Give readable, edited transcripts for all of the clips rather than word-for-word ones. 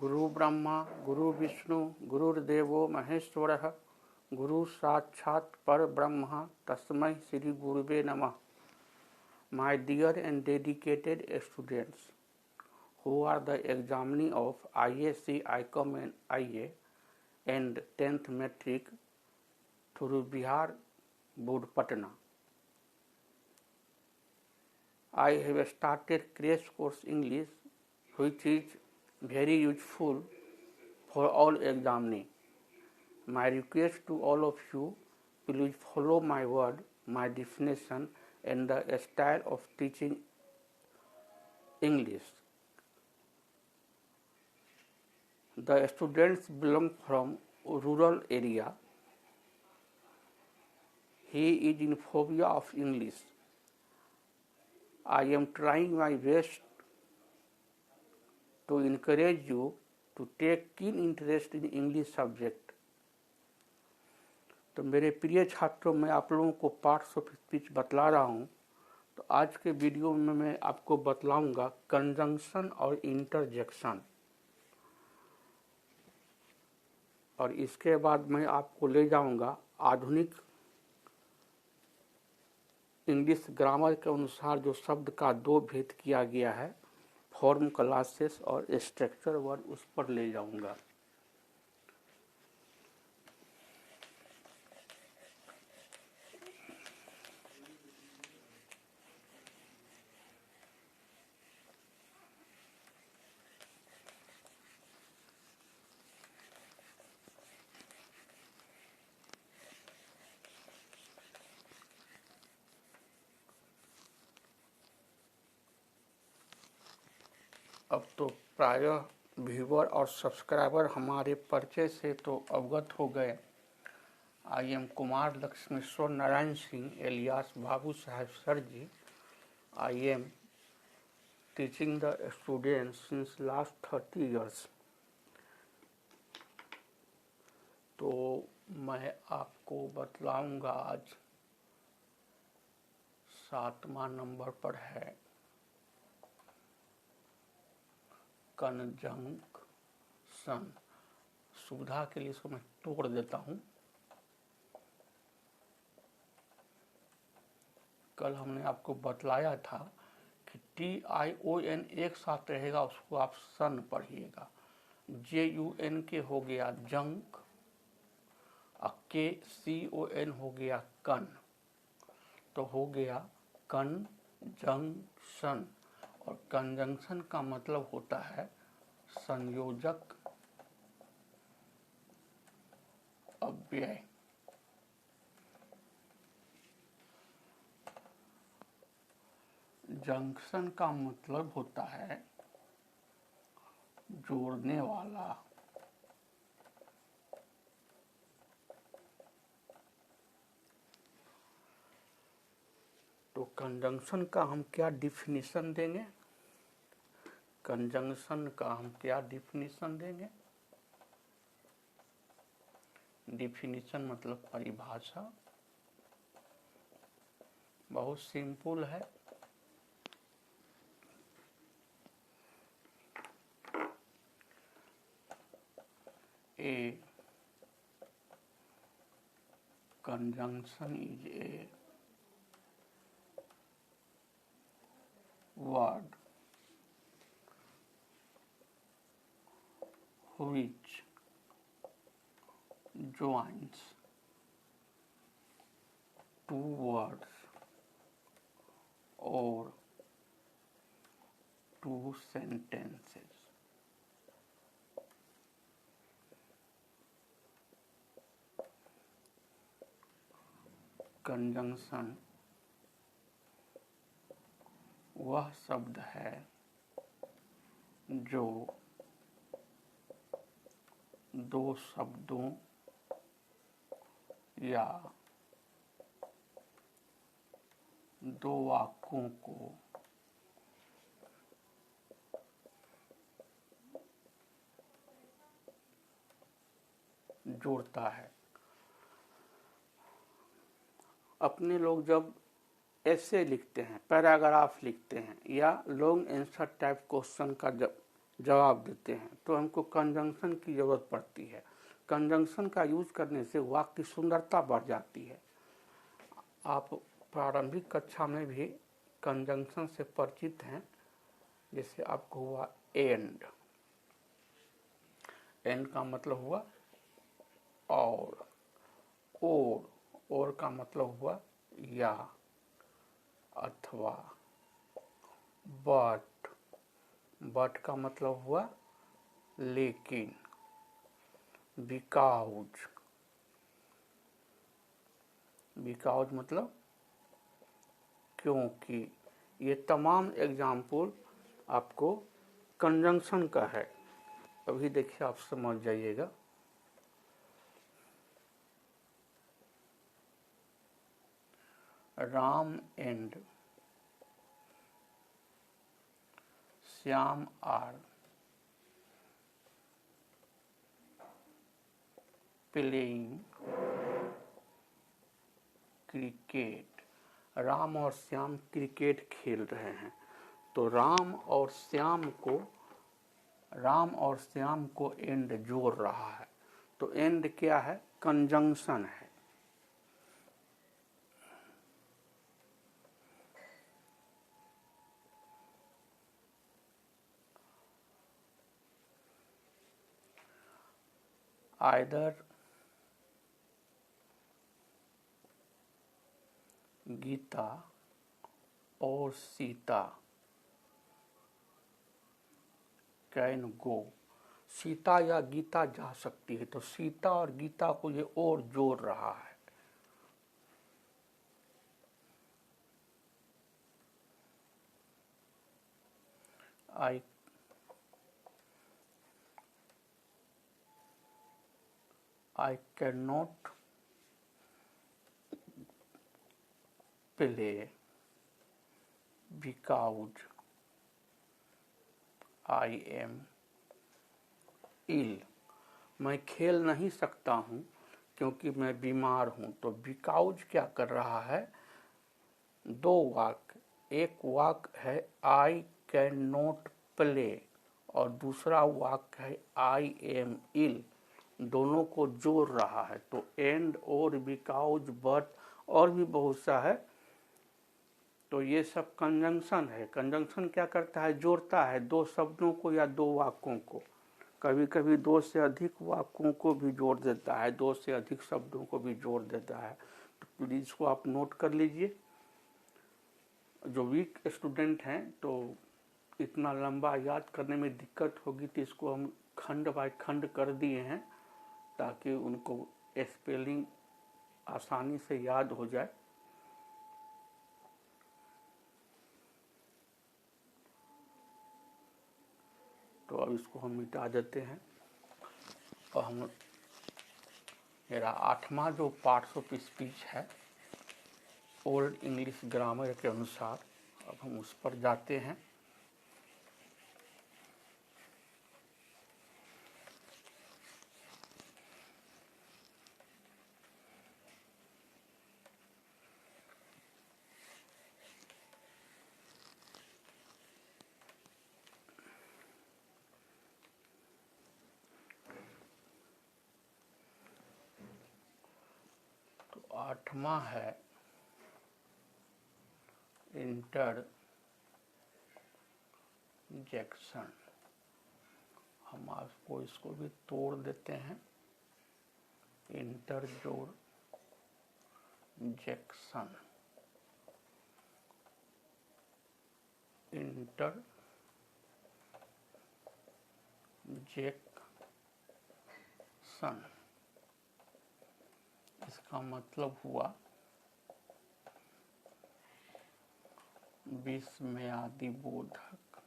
गुरु ब्रह्मा गुरु विष्णु गुरुर्देवो महेश्वरः गुरु साक्षात् परब्रह्म तस्मै श्री गुरुवे नमः. My dear and dedicated students who are the examinee of IAC, ICOM and IA and 10th metric through Bihar Board Patna. I have started crash course English which is very useful for all examinee. My request to all of you, please follow my word, my definition and the style of teaching English. The students belong from rural area. He is in phobia of English. I am trying my best to encourage you to take keen interest in English subject. तो मेरे प्रिय छात्रों, मैं आप लोगों को parts of speech बतला रहा हूँ. तो आज के वीडियो में मैं आपको बतलाऊंगा कंजंक्शन और इंटरजेक्शन, और इसके बाद मैं आपको ले जाऊंगा आधुनिक इंग्लिश ग्रामर के अनुसार जो शब्द का दो भेद किया गया है, फॉर्म क्लासेस और स्ट्रक्चर वर्ड, उस पर ले जाऊंगा. अब तो प्रायः व्यूवर और सब्सक्राइबर हमारे परिचय से तो अवगत हो गए. I am Kumar Lakshmeshwar Narayan Singh alias Babu Saheb sir ji. I am teaching the students since last 30 years. तो मैं आपको बतलाऊंगा आज 7वां नंबर पर है कंजंक्शन. सुविधा के लिए इसको मैं तोड़ देता हूं. कल हमने आपको बतलाया था कि TION एक साथ रहेगा, उसको आप सन पढ़िएगा. JUN के हो गया जंक, KCON हो गया कन, तो हो गया कंजंक्शन. और कंजंक्शन का मतलब होता है संयोजक अव्यय. जंक्शन का मतलब होता है जोड़ने वाला. तो कंजंक्शन का हम क्या डिफिनीशन देंगे? कंजंक्शन का हम क्या डिफिनीशन देंगे? डिफिनीशन मतलब परिभाषा. बहुत सिंपल है. A conjunction is a word which joins two words or two sentences. Conjunction वह शब्द है जो दो शब्दों या दो वाक्यों को जोड़ता है. अपने लोग जब ऐसे लिखते हैं, पैराग्राफ लिखते हैं या लॉन्ग आंसर टाइप क्वेश्चन का जब जवाब देते हैं तो हमको कंजंक्शन की ज़रूरत पड़ती है। कंजंक्शन का यूज करने से वाक्य की सुंदरता बढ़ जाती है। आप प्रारंभिक कक्षा में भी कंजंक्शन से परिचित हैं, जैसे आपको हुआ एंड। एंड का मतलब हुआ और का मतलब हुआ या, अथवा, बट का मतलब हुआ लेकिन, बिकॉज मतलब क्योंकि। ये तमाम एग्जाम्पल आपको कंजंक्शन का है। अभी देखिए आप समझ जाइएगा। Ram and Shyam are playing cricket. Ram और श्याम क्रिकेट खेल रहे हैं। तो राम और श्याम को एंड जोड़ रहा है। तो एंड क्या है? कंजंक्शन है। आइदर गीता और सीता कैन गो। सीता या गीता जा सकती है, तो सीता और गीता को ये और जोड़ रहा है। I cannot play because I am ill। मैं खेल नहीं सकता हूँ क्योंकि मैं बीमार हूँ। तो बिकाउज क्या कर रहा है? दो वाक्य, एक वाक्य है आई कैन नॉट प्ले और दूसरा वाक्य है आई एम इल, दोनों को जोड़ रहा है। तो एंड और बिकाउज बट और भी बहुत सा है। तो ये सब कंजंक्शन है। कंजंक्शन क्या करता है? जोड़ता है दो शब्दों को या दो वाक्यों को। कभी कभी दो से अधिक वाक्यों को भी जोड़ देता है, दो से अधिक शब्दों को भी जोड़ देता है। तो प्लीज इसको आप नोट कर लीजिए। जो वीक स्टूडेंट हैं तो इतना लंबा याद करने में दिक्कत होगी, तो इसको हम खंड बाय खंड कर दिए हैं ताकि उनको स्पेलिंग आसानी से याद हो जाए। तो अब इसको हम मिटा देते हैं और हम मेरा 8वां जो पार्ट्स ऑफ स्पीच है ओल्ड इंग्लिश ग्रामर के अनुसार, अब हम उस पर जाते हैं। तो 8वां है इंटरजेक्शन। हम आपको इसको भी तोड़ देते हैं। इंटरजेक्शन, इसका मतलब हुआ विस्मयादि बोधक,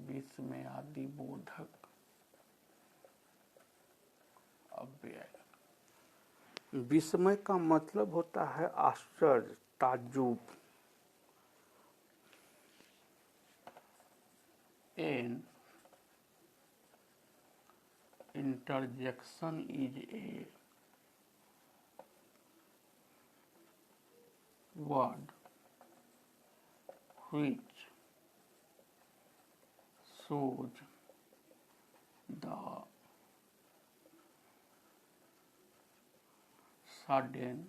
विस्मयादि बोधक अव्यय। विस्मय का मतलब होता है आश्चर्य, ताज्जुब। An interjection is a word which shows the sudden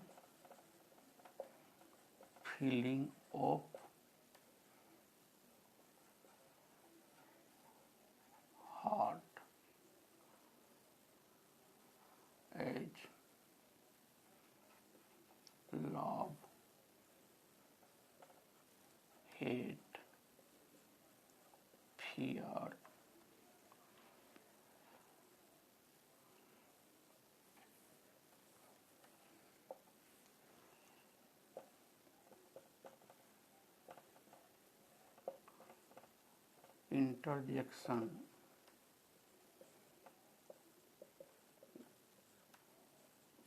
feeling of heart as love, hate, fear, interjection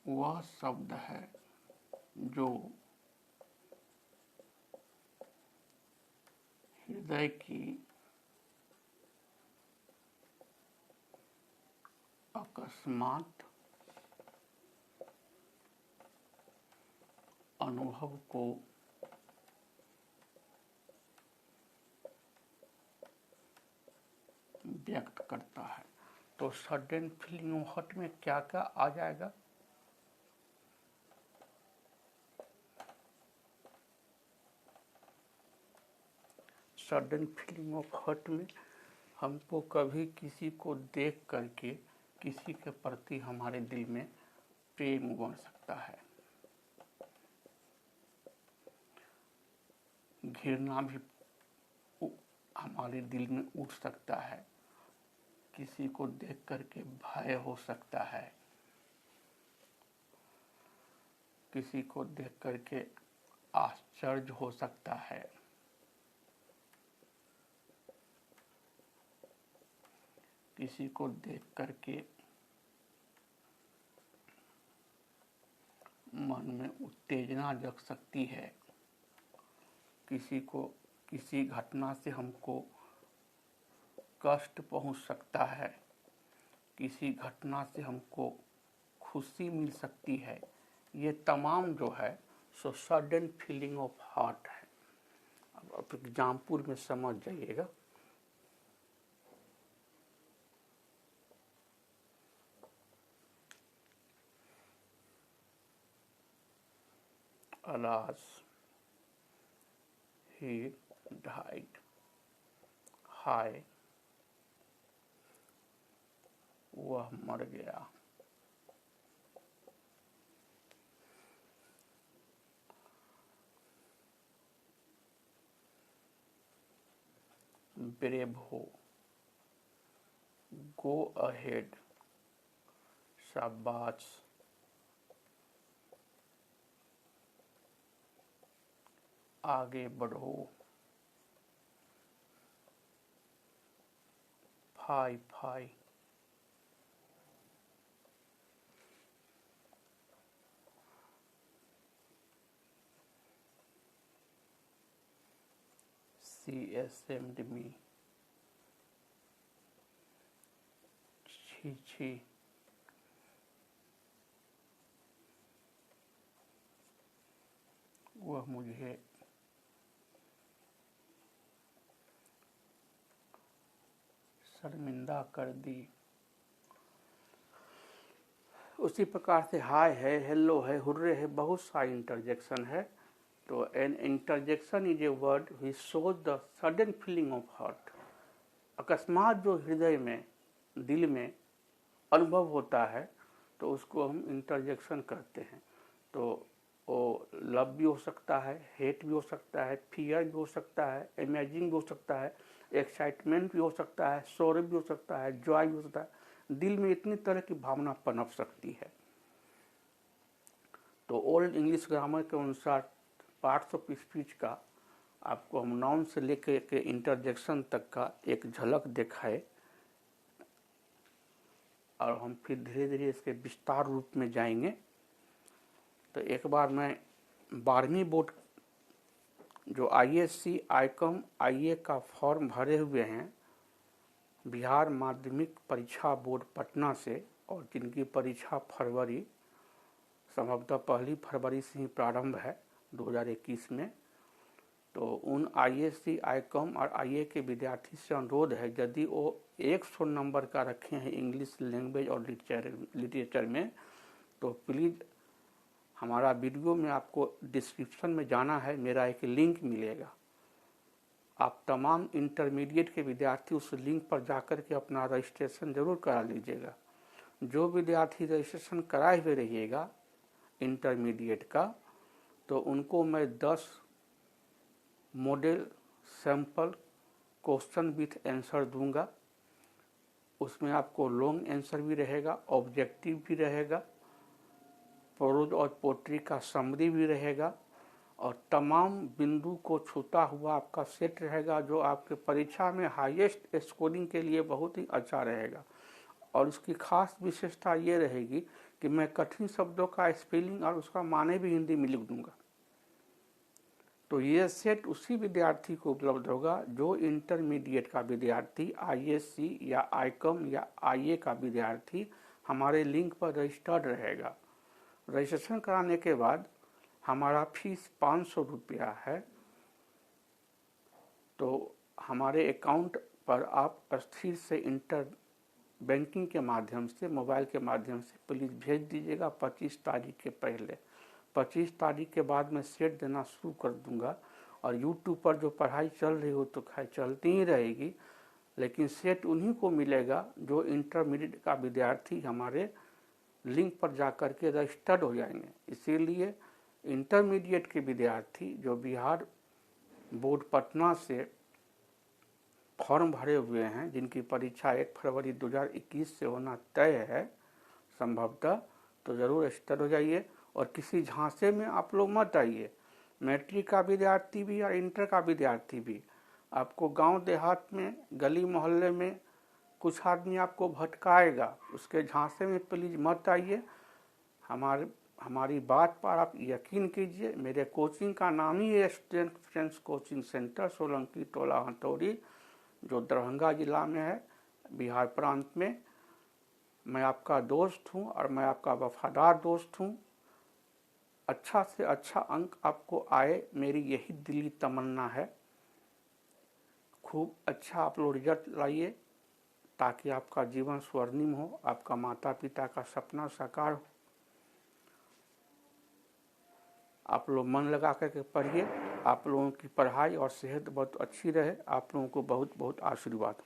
वह शब्द है जो हृदय की अकस्मात अनुभव को व्यक्त करता है। तो सडन फीलिंग ऑफ हार्ट में क्या क्या आ जाएगा? सडन फीलिंग ऑफ हार्ट में हमको कभी किसी को देख करके किसी के प्रति हमारे दिल में प्रेम बन सकता है, घृणा भी हमारे दिल में उठ सकता है, किसी को देख करके भय हो सकता है, किसी को देख करके आश्चर्य हो सकता है, किसी को देख करके मन में उत्तेजना जग सकती है, किसी को किसी घटना से हमको कष्ट पहुंच सकता है, किसी घटना से हमको खुशी मिल सकती है। ये तमाम जो है so sudden feeling of heart है। अब एग्जाम्पल में समझ जाइएगा। Alas, he died. हाय, वह मर गया। ब्रेव हो, गो अहेड, शाबाश, आगे बढ़ो, फाई फाई, सी ashamed me, छी छी, वह मुझे शर्मिंदा कर दी। उसी प्रकार से हाय है, हेलो है, हुर्रे है, बहुत सारी इंटरजेक्शन है। तो an interjection is a word which shows the sudden feeling of heart. अकस्मात जो हृदय में, दिल में अनुभव होता है तो उसको हम इंटरजेक्शन करते हैं। तो वो लव भी हो सकता है, हेट भी हो सकता है, फियर भी हो सकता है, इमेजिन भी हो सकता है, एक्साइटमेंट भी हो सकता है, सौर्य भी हो सकता है, जॉय भी हो सकता है। दिल में इतनी तरह की भावना पनप सकती है। तो ओल्ड इंग्लिश ग्रामर के अनुसार पार्ट्स ऑफ स्पीच का आपको हम नाउन से लेकर के इंटरजेक्शन तक का एक झलक दिखाए और हम फिर धीरे धीरे इसके विस्तार रूप में जाएंगे। तो एक बार मैं 12वीं बोर्ड जो ISC आईकॉम IA का फॉर्म भरे हुए हैं बिहार माध्यमिक परीक्षा बोर्ड पटना से, और जिनकी परीक्षा फरवरी, संभवतः 1 फरवरी से ही प्रारंभ है 2021 में, तो उन आईएससी, आईकॉम और आईए के विद्यार्थी से अनुरोध है, यदि वो 100 नंबर का रखे हैं इंग्लिश लैंग्वेज और लिटरेचर में, तो प्लीज़ हमारा वीडियो में आपको डिस्क्रिप्शन में जाना है, मेरा एक लिंक मिलेगा। आप तमाम इंटरमीडिएट के विद्यार्थी उस लिंक पर जाकर के अपना रजिस्ट्रेशन जरूर करा लीजिएगा। जो विद्यार्थी रजिस्ट्रेशन कराए हुए रहिएगा इंटरमीडिएट का, तो उनको मैं 10 model sample question with answer दूंगा। उसमें आपको लॉन्ग आंसर भी रहेगा, ऑब्जेक्टिव भी रहेगा, प्रोज और पोट्री का समरी भी रहेगा, और तमाम बिंदु को छूता हुआ आपका सेट रहेगा, जो आपके परीक्षा में हाईएस्ट स्कोरिंग के लिए बहुत ही अच्छा रहेगा। और उसकी खास विशेषता ये रहेगी कि मैं कठिन शब्दों का स्पेलिंग और उसका माने भी हिंदी में लिख दूंगा। तो ये सेट उसी विद्यार्थी को उपलब्ध होगा जो इंटरमीडिएट का विद्यार्थी, आईएससी या आईकॉम या आईए का विद्यार्थी हमारे लिंक पर रजिस्टर्ड रहेगा। रजिस्ट्रेशन कराने के बाद हमारा फीस 500 रुपया है। तो हमारे अकाउंट पर आप स्थिर से इंटर बैंकिंग के माध्यम से, मोबाइल के माध्यम से प्लीज़ भेज दीजिएगा 25 तारीख के पहले। 25 तारीख के बाद मैं सेट देना शुरू कर दूंगा। और यूट्यूब पर जो पढ़ाई चल रही हो तो खैर चलती ही रहेगी, लेकिन सेट उन्हीं को मिलेगा जो इंटरमीडिएट का विद्यार्थी हमारे लिंक पर जाकर के रजिस्टर्ड हो जाएंगे। इसीलिए इंटरमीडिएट के विद्यार्थी जो बिहार बोर्ड पटना से फॉर्म भरे हुए हैं, जिनकी परीक्षा 1 फरवरी 2021 से होना तय है संभवतः, तो ज़रूर रजिस्टर हो जाइए। और किसी झांसे में आप लोग मत आइए। मैट्रिक का विद्यार्थी भी और इंटर का विद्यार्थी भी, आपको गांव देहात में, गली मोहल्ले में कुछ आदमी आपको भटकाएगा, उसके झांसे में प्लीज़ मत आइए। हमारी बात पर आप यकीन कीजिए। मेरे कोचिंग का नाम ही है student friends coaching centre, Solanki Tola Hathauri, जो दरभंगा जिला में है, बिहार प्रांत में। मैं आपका दोस्त हूं और मैं आपका वफादार दोस्त हूं। अच्छा से अच्छा अंक आपको आए, मेरी यही दिली तमन्ना है। खूब अच्छा आप लोग रिजल्ट लाइए ताकि आपका जीवन स्वर्णिम हो, आपका माता पिता का सपना साकार हो। आप लोग मन लगा करके पढ़िए। आप लोगों की पढ़ाई और सेहत बहुत अच्छी रहे। आप लोगों को बहुत बहुत आशीर्वाद।